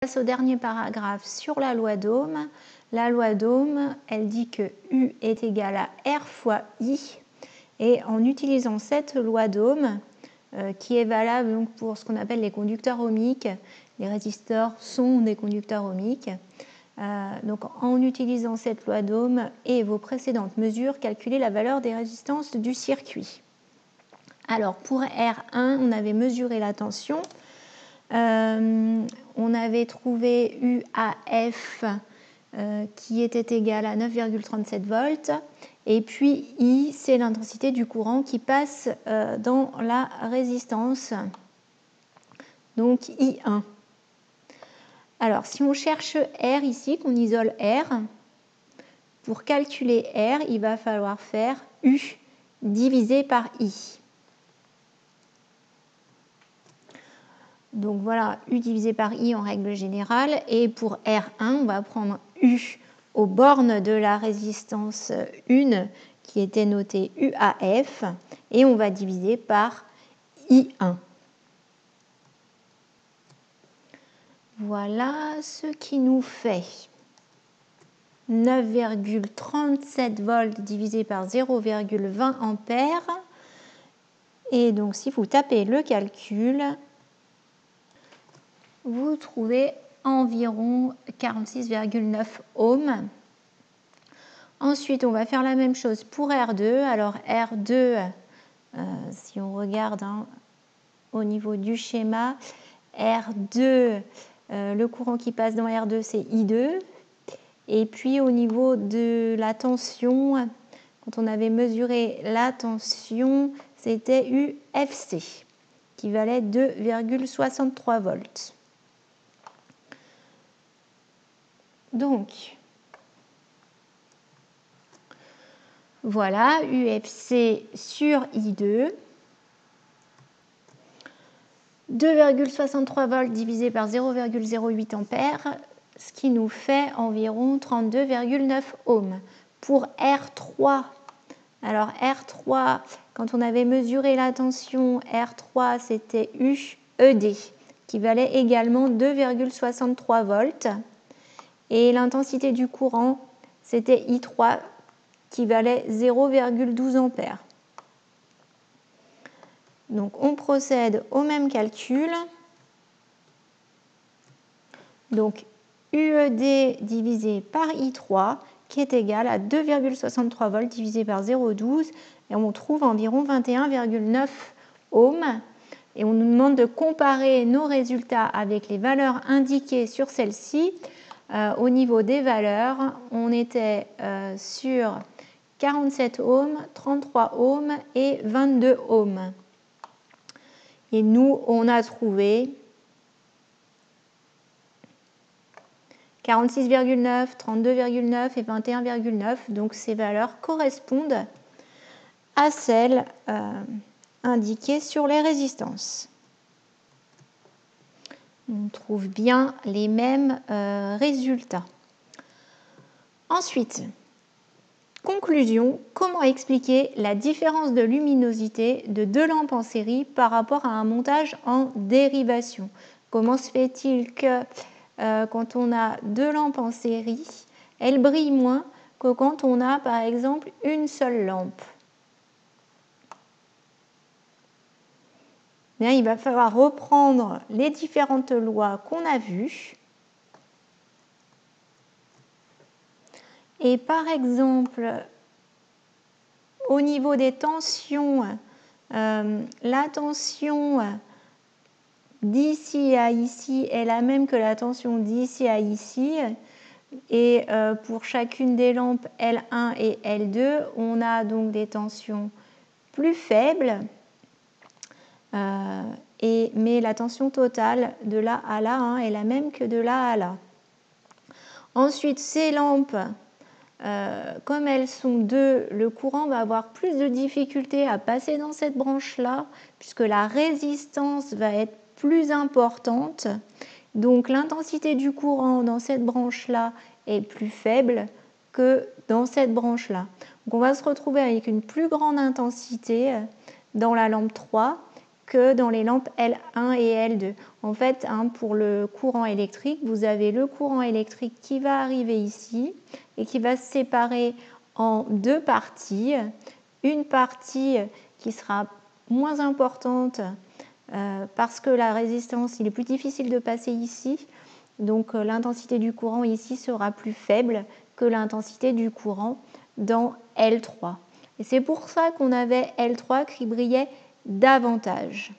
Au dernier paragraphe sur la loi d'Ohm. La loi d'Ohm, elle dit que U est égal à R fois I. Et en utilisant cette loi d'Ohm, qui est valable donc pour ce qu'on appelle les conducteurs ohmiques, les résistors sont des conducteurs ohmiques. Donc en utilisant cette loi d'Ohm et vos précédentes mesures, calculez la valeur des résistances du circuit. Alors pour R1, on avait mesuré la tension. On avait trouvé UAF qui était égal à 9,37 volts. Et puis I, c'est l'intensité du courant qui passe dans la résistance, donc I1. Alors, si on cherche R ici, qu'on isole R, pour calculer R, il va falloir faire U divisé par I. Donc voilà, U divisé par I en règle générale. Et pour R1, on va prendre U aux bornes de la résistance 1 qui était notée UAF et on va diviser par I1. Voilà ce qui nous fait 9,37 volts divisé par 0,20 ampères. Et donc si vous tapez le calcul, vous trouvez environ 46,9 ohms. Ensuite, on va faire la même chose pour R2. Alors R2, si on regarde au niveau du schéma, R2, le courant qui passe dans R2, c'est I2. Et puis au niveau de la tension, quand on avait mesuré la tension, c'était UFC, qui valait 2,63 volts. Donc, voilà, UFC sur I2. 2,63 volts divisé par 0,08 ampères, ce qui nous fait environ 32,9 ohms. Pour R3, alors R3, quand on avait mesuré la tension, R3 c'était UED, qui valait également 2,63 volts. Et l'intensité du courant, c'était I3, qui valait 0,12 ampères. Donc on procède au même calcul. Donc UED divisé par I3 qui est égal à 2,63 volts divisé par 0,12 et on trouve environ 21,9 ohms. Et on nous demande de comparer nos résultats avec les valeurs indiquées sur celle-ci. Au niveau des valeurs, on était sur 47 ohms, 33 ohms et 22 ohms. Et nous, on a trouvé 46,9, 32,9 et 21,9. Donc ces valeurs correspondent à celles indiquées sur les résistances. On trouve bien les mêmes résultats. Ensuite, conclusion, comment expliquer la différence de luminosité de deux lampes en série par rapport à un montage en dérivation? Comment se fait-il que quand on a deux lampes en série, elles brillent moins que quand on a par exemple une seule lampe? Bien, il va falloir reprendre les différentes lois qu'on a vues. Et par exemple, au niveau des tensions, la tension d'ici à ici est la même que la tension d'ici à ici. Et pour chacune des lampes L1 et L2, on a donc des tensions plus faibles. Mais la tension totale de là à là est la même que de là à là. Ensuite, ces lampes, comme elles sont deux, le courant va avoir plus de difficultés à passer dans cette branche-là, puisque la résistance va être plus importante. Donc l'intensité du courant dans cette branche-là est plus faible que dans cette branche-là. Donc on va se retrouver avec une plus grande intensité dans la lampe 3 que dans les lampes L1 et L2. En fait, pour le courant électrique, vous avez le courant électrique qui va arriver ici et qui va se séparer en deux parties. Une partie qui sera moins importante parce que la résistance, il est plus difficile de passer ici. Donc l'intensité du courant ici sera plus faible que l'intensité du courant dans L3. Et c'est pour ça qu'on avait L3 qui brillait davantage.